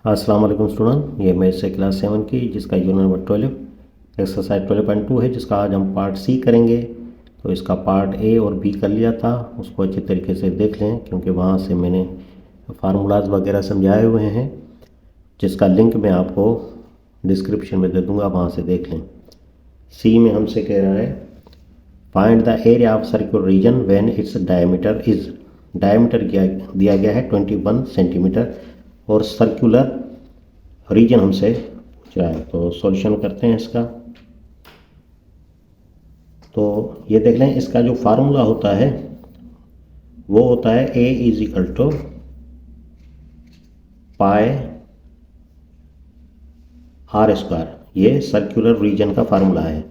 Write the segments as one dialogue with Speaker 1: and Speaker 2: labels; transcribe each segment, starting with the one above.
Speaker 1: अस्सलाम वालेकुम स्टूडेंट, ये मैथ से क्लास 7 की जिसका यूनिट नंबर 12 एक्सरसाइज 12.2 है, जिसका आज हम पार्ट सी करेंगे। तो इसका पार्ट ए और बी कर लिया था, उसको अच्छी तरीके से देख लें क्योंकि वहाँ से मैंने फार्मूलाज वगैरह समझाए हुए हैं, जिसका लिंक मैं आपको डिस्क्रिप्शन में दे दूँगा, वहाँ से देख लें। सी में हमसे कह रहा है find the area of circular region when its diameter is. Diameter दिया गया है 21 सेंटीमीटर और सर्कुलर रीजन हमसे पूछ रहा है। तो सॉल्यूशन करते हैं इसका। तो ये देख लें, इसका जो फार्मूला होता है वो होता है A is equal to pi are square. ये सर्कुलर रीजन का फार्मूला है।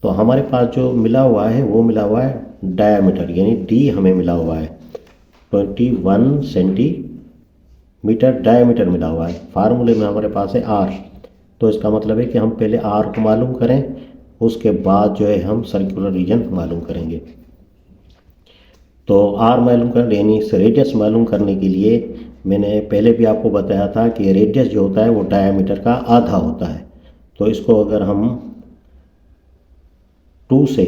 Speaker 1: तो हमारे पास जो मिला हुआ है वो मिला हुआ है डायमीटर, यानी डी हमें मिला हुआ है 21 सेंटीमीटर डायमीटर मिला हुआ है। फार्मूले में हमारे पास है आर। तो इसका मतलब है कि हम पहले आर को मालूम करें, उसके बाद जो है हम सर्कुलर रीजन मालूम करेंगे। तो आर मालूम कर यानी रेडियस मालूम करने के लिए मैंने पहले भी आपको बताया था कि रेडियस जो होता है वो डायमीटर का आधा होता है। तो इसको अगर हम 2 से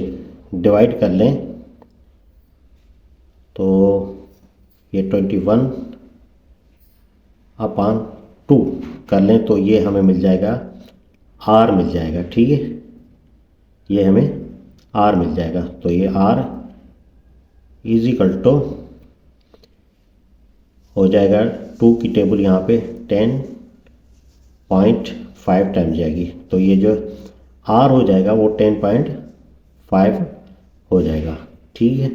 Speaker 1: डिवाइड कर लें तो ये 21/2 कर लें तो ये हमें मिल जाएगा आर मिल जाएगा। ठीक है, ये हमें आर मिल जाएगा। तो ये आर इज इक्वल टू हो जाएगा 2 की टेबल यहाँ पे 10.5 टाइम जाएगी। तो ये जो आर हो जाएगा वो 10.5 हो जाएगा। ठीक है,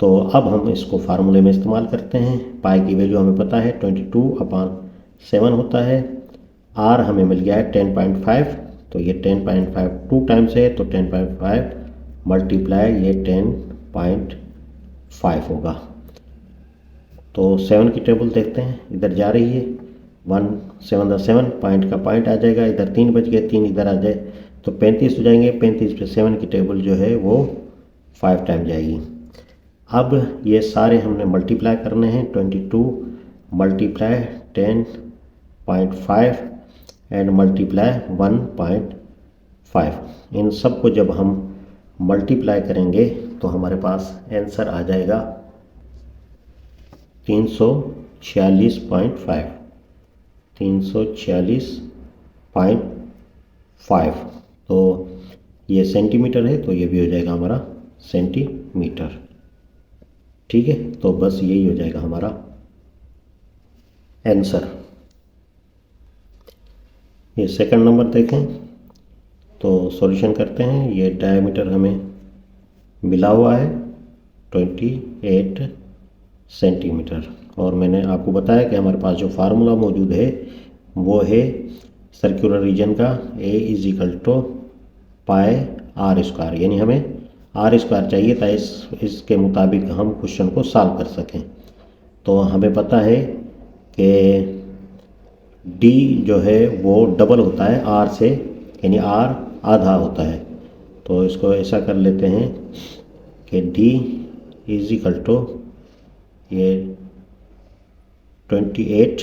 Speaker 1: तो अब हम इसको फार्मूले में इस्तेमाल करते हैं। पाई की वैल्यू हमें पता है 22/7 होता है। आर हमें मिल गया है 10.5। तो ये 10.5 2 टाइम्स है, तो 10.5 मल्टीप्लाई ये 10.5 होगा। तो 7 की टेबल देखते हैं, इधर जा रही है 1 7 7 पॉइंट का पॉइंट आ जाएगा, इधर 3 बच गए, 3 इधर आ जाए तो 35 हो जाएंगे। 35 पे 7 की टेबल जो है वो 5 टाइम जाएगी। अब ये सारे हमने मल्टीप्लाई करने हैं। 22 मल्टीप्लाई 10.5 एंड मल्टीप्लाई 1.5। इन सब को जब हम मल्टीप्लाई करेंगे तो हमारे पास आंसर आ जाएगा 346.5। 346.5। तो ये सेंटीमीटर है, तो ये भी हो जाएगा हमारा सेंटीमीटर। ठीक है, तो बस यही हो जाएगा हमारा आंसर। ये सेकंड नंबर देखें तो सॉल्यूशन करते हैं। ये डायमीटर हमें मिला हुआ है 28 सेंटीमीटर और मैंने आपको बताया कि हमारे पास जो फार्मूला मौजूद है वो है सर्कुलर रीजन का A is equal to pi are square, यानी हमें आर स्क्वायर चाहिए था इसके मुताबिक हम क्वेश्चन को सॉल्व कर सकें। तो हमें पता है कि डी जो है वो डबल होता है आर से, यानी आर आधा होता है। तो इसको ऐसा कर लेते हैं कि डी इज इक्वल टू ये 28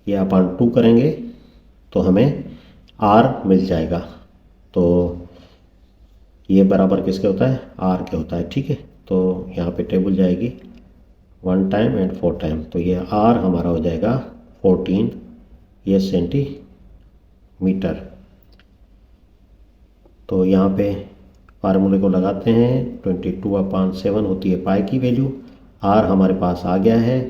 Speaker 1: ये अपन 2 करेंगे तो हमें आर मिल जाएगा। तो ये बराबर किसके होता है, आर के होता है। ठीक है, तो यहाँ पे टेबल जाएगी 1 टाइम एंड 4 टाइम, तो ये आर हमारा हो जाएगा 14 ये सेंटीमीटर। तो यहाँ पे फार्मूले को लगाते हैं। 22/7 होती है पाई की वैल्यू, आर हमारे पास आ गया है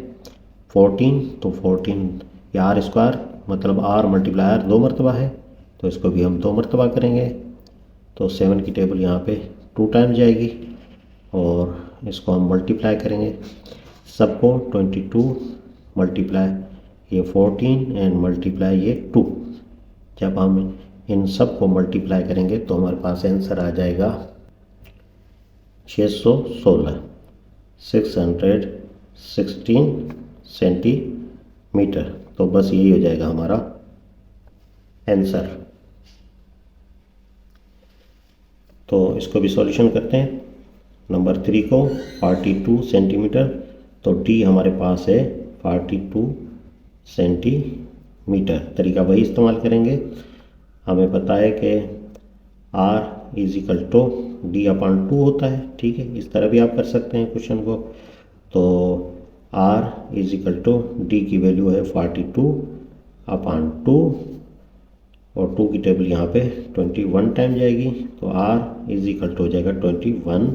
Speaker 1: 14। तो 14 या आर स्क्वायर मतलब आर मल्टीप्लाई आर 2 मरतबा है, तो इसको भी हम 2 मरतबा करेंगे। तो 7 की टेबल यहाँ पे 2 टाइम जाएगी और इसको हम मल्टीप्लाई करेंगे सबको। 22 मल्टीप्लाई ये 14 एंड मल्टीप्लाई ये 2। जब हम इन सब को मल्टीप्लाई करेंगे तो हमारे पास आंसर आ जाएगा 616 सेंटीमीटर। तो बस यही हो जाएगा हमारा आंसर। तो इसको भी सॉल्यूशन करते हैं। नंबर 3 को 42 सेंटीमीटर, तो डी हमारे पास है 42 सेंटीमीटर। तरीका वही इस्तेमाल करेंगे। हमें पता है कि R is equal to D upon 2 होता है, ठीक है। इस तरह भी आप कर सकते हैं क्वेश्चन को। तो R is equal to D की वैल्यू है 42 अपॉन 2 और 2 की टेबल यहाँ पे 21 टाइम जाएगी, तो आर इज इक्वल टू हो जाएगा 21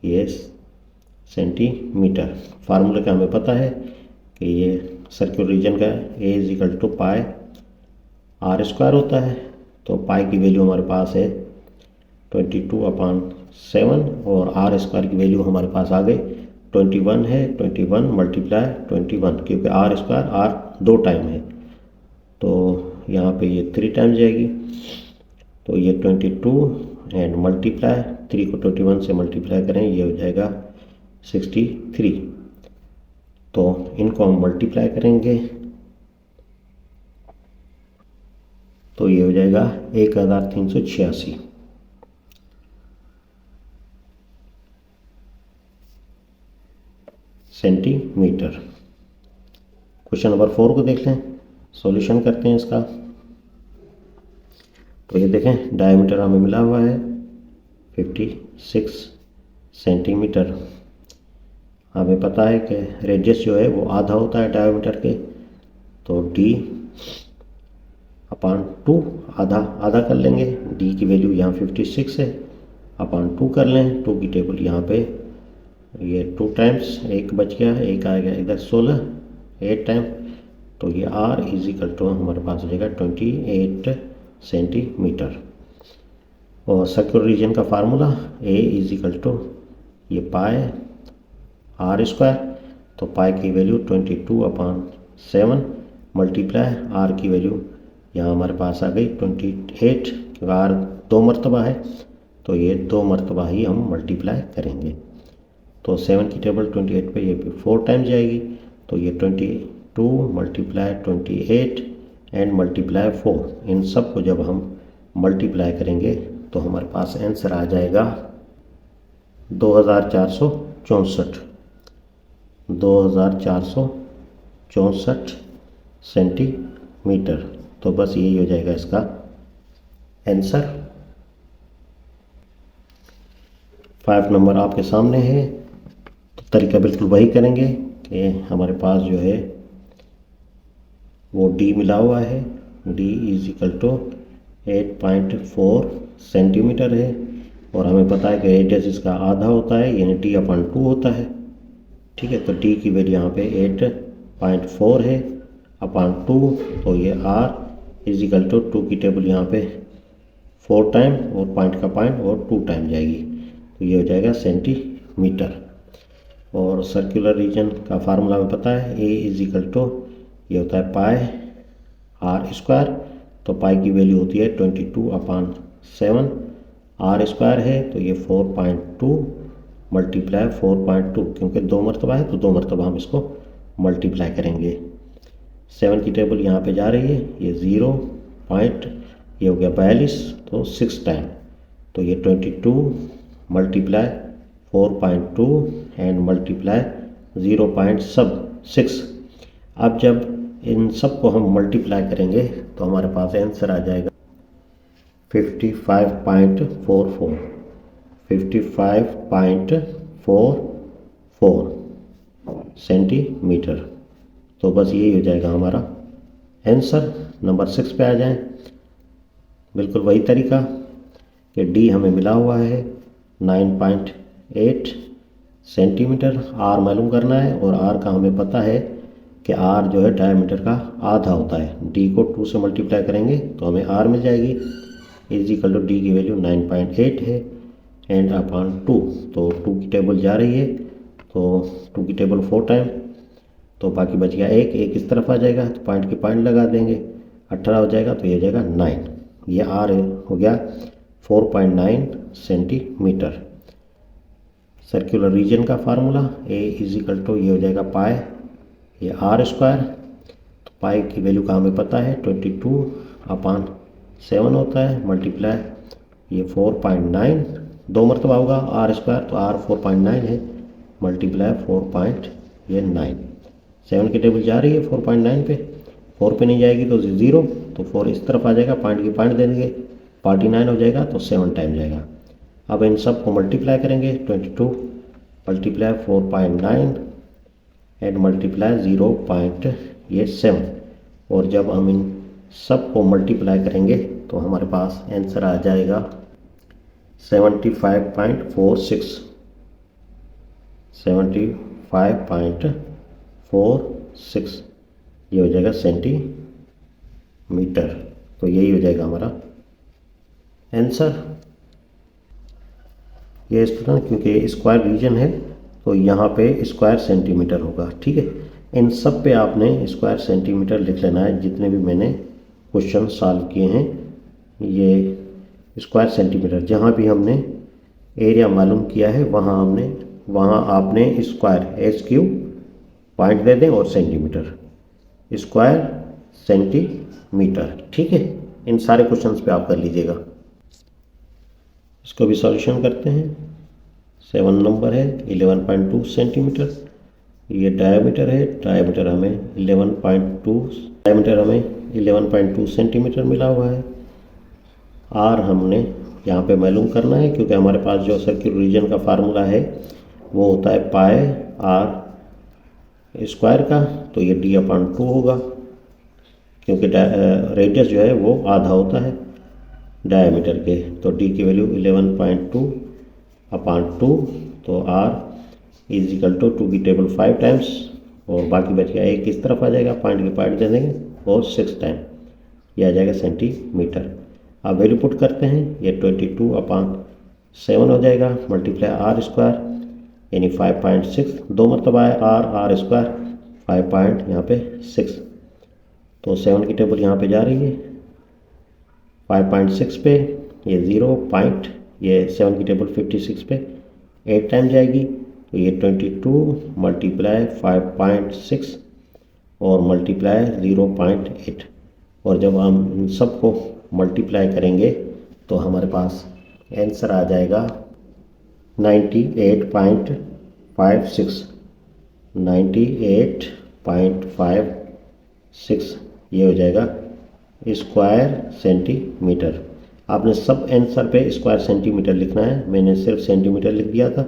Speaker 1: ये सेंटीमीटर। फार्मूले का हमें पता है कि ये सर्कुलर रीजन का A is equal to pi are square होता है। तो पाई की वैल्यू हमारे पास है 22 अपॉन 7 और आर स्क्वायर की वैल्यू हमारे पास आ गई 21 है। 21 मल्टीप्लाई 21, क्योंकि आर स्क्वायर आर 2 टाइम है, तो यहाँ पे ये 3 टाइम जाएगी। तो ये 22 एंड मल्टीप्लाई 3 को 21 से मल्टीप्लाई करें, ये हो जाएगा 63। तो इनको हम मल्टीप्लाई करेंगे तो ये हो जाएगा 1386 सेंटीमीटर। क्वेश्चन नंबर 4 को देख लें, सॉल्यूशन करते हैं इसका। तो ये देखें डायमीटर हमें मिला हुआ है 56 सेंटीमीटर। हमें पता है कि रेडियस जो है वो आधा होता है डायमीटर के, तो d अपॉन 2 आधा आधा कर लेंगे। d की वैल्यू यहाँ 56 है, अपॉन 2 कर लें। 2 की टेबल यहाँ पे ये 2 टाइम्स, एक बच गया, एक आ गया इधर 16, 8 टाइम। तो ये r इज इक्वल टू हमारे पास हो जाएगा 28 सेंटीमीटर। और सर्कुलर रीजन का formula a is equal to ये पाई आर स्क्वायर, तो पाई की वैल्यू 22 अपॉन 7 मल्टीप्लाई आर की वैल्यू यहाँ हमारे पास आ गई 28, क्योंकि आर 2 मरतबा है, तो ये 2 मरतबा ही हम मल्टीप्लाई करेंगे। तो 7 की टेबल 28 पे ये 4 टाइम जाएगी, तो ये 22 मल्टीप्लाई 28 एंड मल्टीप्लाई 4, इन सब को जब हम मल्टीप्लाई करेंगे तो हमारे पास आंसर आ जाएगा 2464 सेंटीमीटर। तो बस यही हो जाएगा इसका आंसर। 5 नंबर आपके सामने है, तो तरीका बिल्कुल वही करेंगे कि हमारे पास जो है वो d मिला हुआ है, d is equal to 8.4 centimetre है, और हमें पता है कि रेडियस इसका आधा होता है, यानी d अपॉन 2 होता है, ठीक है। तो d की वैल्यू यहाँ पे 8.4 है अपॉन 2, तो ये r इज इक्वल टू 2 की टेबल यहाँ पे 4 टाइम और पॉइंट का पॉइंट और 2 टाइम जाएगी, तो ये हो जाएगा सेंटीमीटर। और सर्कुलर रीजन का फार्मूला में पता है a इज इक्वल टू ये होता है पाई आर स्क्वायर, तो पाई की वैल्यू होती है 22 अपॉन 7, आर स्क्वायर है तो ये 4.2 मल्टीप्लाई 4.2, क्योंकि 2 मरतबा है तो 2 मरतबा हम इसको मल्टीप्लाई करेंगे। 7 की टेबल यहाँ पे जा रही है, ये 0 पॉइंट, ये हो गया 42, तो 6 टाइम, तो ये 22 मल्टीप्लाई 4.2 एंड मल्टीप्लाई 0.6। अब जब इन सब को हम मल्टीप्लाई करेंगे तो हमारे पास आंसर आ जाएगा 55.44 सेंटीमीटर। तो बस यही हो जाएगा हमारा आंसर। नंबर 6 पे आ जाएं। बिल्कुल वही तरीका कि डी हमें मिला हुआ है 9.8 सेंटीमीटर, आर मालूम करना है, और आर का हमें पता है कि आर जो है डायमीटर का आधा होता है। डी को 2 से मल्टीप्लाई करेंगे तो हमें आर मिल जाएगी, इज इक्वल टू डी की वैल्यू 9.8 है एंड अपॉन 2, तो 2 की टेबल जा रही है, तो 2 की टेबल 4 टाइम, तो बाकी बच गया एक इस तरफ आ जाएगा, तो पॉइंट के पॉइंट लगा देंगे, 18 हो जाएगा, तो ये हो जाएगा 9। ये आर हो गया 4.9 सेंटीमीटर। सर्कुलर रीजन का formula A is equal to ये हो जाएगा पाई ये आर स्क्वायर, तो पाई की वैल्यू का हमें पता है 22 अपॉन 7 होता है, मल्टीप्लाई ये 4.9 दो मरतबा होगा आर स्क्वायर, तो आर 4.9 है, मल्टीप्लाई 4.9। 7 की टेबल जा रही है 4.9 पे, 4 पे नहीं जाएगी तो 0, तो 4 इस तरफ आ जाएगा, पॉइंट की पॉइंट दे देंगे, 49 हो जाएगा तो 7 टाइम जाएगा। अब इन सब को मल्टीप्लाई करेंगे, 22 मल्टीप्लाई 4.9 एंड मल्टीप्लाई 0.7, और जब हम इन सब को मल्टीप्लाई करेंगे तो हमारे पास आंसर आ जाएगा 75.46, 75.46, ये हो जाएगा सेंटीमीटर। तो यही हो जाएगा हमारा आंसर। ये स्टूडेंट क्योंकि स्क्वायर रीजन है तो यहाँ पे स्क्वायर सेंटीमीटर होगा, ठीक है। इन सब पे आपने स्क्वायर सेंटीमीटर लिख लेना है, जितने भी मैंने क्वेश्चन सॉल्व किए हैं ये स्क्वायर सेंटीमीटर, जहाँ भी हमने एरिया मालूम किया है वहाँ आपने स्क्वायर SQ पॉइंट दे दें और सेंटीमीटर, स्क्वायर सेंटीमीटर, ठीक है। इन सारे क्वेश्चंस पे आप कर लीजिएगा। इसको भी सॉल्यूशन करते हैं। 7 नंबर है 11.2 सेंटीमीटर, ये डायमीटर है, डायमीटर हमें 11.2 सेंटीमीटर मिला हुआ है। आर हमने यहाँ पे मालूम करना है, क्योंकि हमारे पास जो सर्कुलर रीजन का फार्मूला है वो होता है पाई आर स्क्वायर का, तो ये D/2 होगा, क्योंकि रेडियस जो है वो आधा होता है डायमीटर के, तो D की वैल्यू 11.2/2, तो R = 2 की टेबल 5 टाइम्स, और बाकी बच गया 1 इस तरफ आ जाएगा, पॉइंट की पॉइंट दे देंगे, और 6 टाइम ये आ जाएगा सेंटीमीटर। अब वैल्यू पुट करते हैं, ये 22/7 हो जाएगा, मल्टीप्लाई आर स्क्वायर यानी 5.6, दो मरतबा है आर स्क्वायर 5 यहाँ पे 6, तो 7 की टेबल यहाँ पे जा रही है 5.6 पे, ये 0 पॉइंट, ये 7 की टेबल 56 पे 8 टाइम जाएगी, तो ये 22 मल्टीप्लाई 5.6 और मल्टीप्लाई 0.8, और जब हम इन सब को मल्टीप्लाई करेंगे तो हमारे पास आंसर आ जाएगा 98.56, 98.56, ये हो जाएगा स्क्वायर सेंटीमीटर। आपने सब आंसर पे स्क्वायर सेंटीमीटर लिखना है, मैंने सिर्फ सेंटीमीटर लिख दिया था,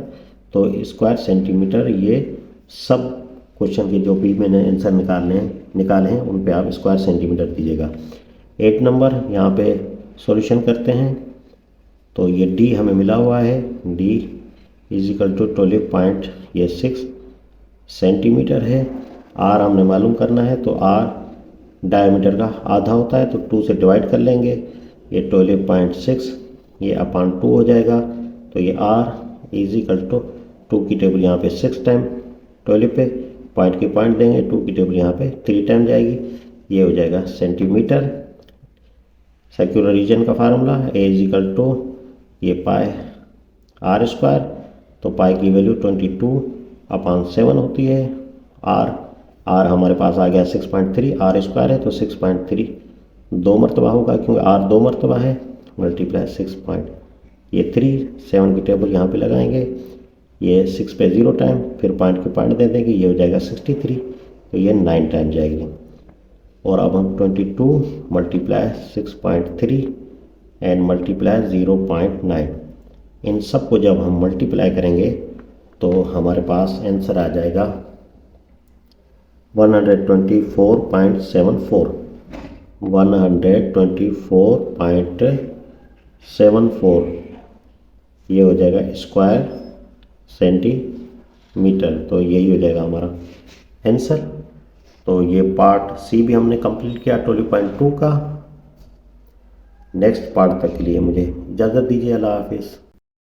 Speaker 1: तो स्क्वायर सेंटीमीटर ये सब क्वेश्चन के जो भी मैंने आंसर निकाले हैं उन पे आप स्क्वायर सेंटीमीटर दीजिएगा। 8 नंबर यहाँ पे सॉल्यूशन करते हैं, तो ये D हमें मिला हुआ है, D = 12.6 सेंटीमीटर है। R हमने मालूम करना है, तो R डायमीटर का आधा होता है, तो 2 से डिवाइड कर लेंगे, ये 12.6 ये /2 हो जाएगा, तो ये R = 2 की टेबल यहाँ पे 6 टाइम 12 पे, पॉइंट की पॉइंट देंगे, 2 की टेबल यहाँ पे 3 टाइम जाएगी, ये हो जाएगा सेंटीमीटर। सर्कुलर रीजन का फार्मूला A ये पाई आर स्क्वायर, तो पाई की वैल्यू 22/7 होती है। आर हमारे पास आ गया 6.3, आर स्क्वायर है तो 6.3 दो मरतबा होगा, क्योंकि आर दो मरतबा है, मल्टीप्लाई 6.3, 7 की टेबल यहाँ पे लगाएंगे, ये 6 पे 0 टाइम, फिर पॉइंट की पॉइंट दे देंगे, ये हो जाएगा 63, तो ये 9 टाइम जाएगी। और अब हम 22 मल्टीप्लाई 6.3 एंड मल्टीप्लाई 0.9, इन सब को जब हम मल्टीप्लाई करेंगे तो हमारे पास आंसर आ जाएगा 124.74, 124.74, ये हो जाएगा स्क्वायर सेंटीमीटर, तो यही हो जाएगा हमारा आंसर। तो ये पार्ट सी भी हमने कंप्लीट किया 12.2 का। नेक्स्ट पार्ट तक के लिए मुझे इजाज़त दीजिए। अल्लाह हाफिज़।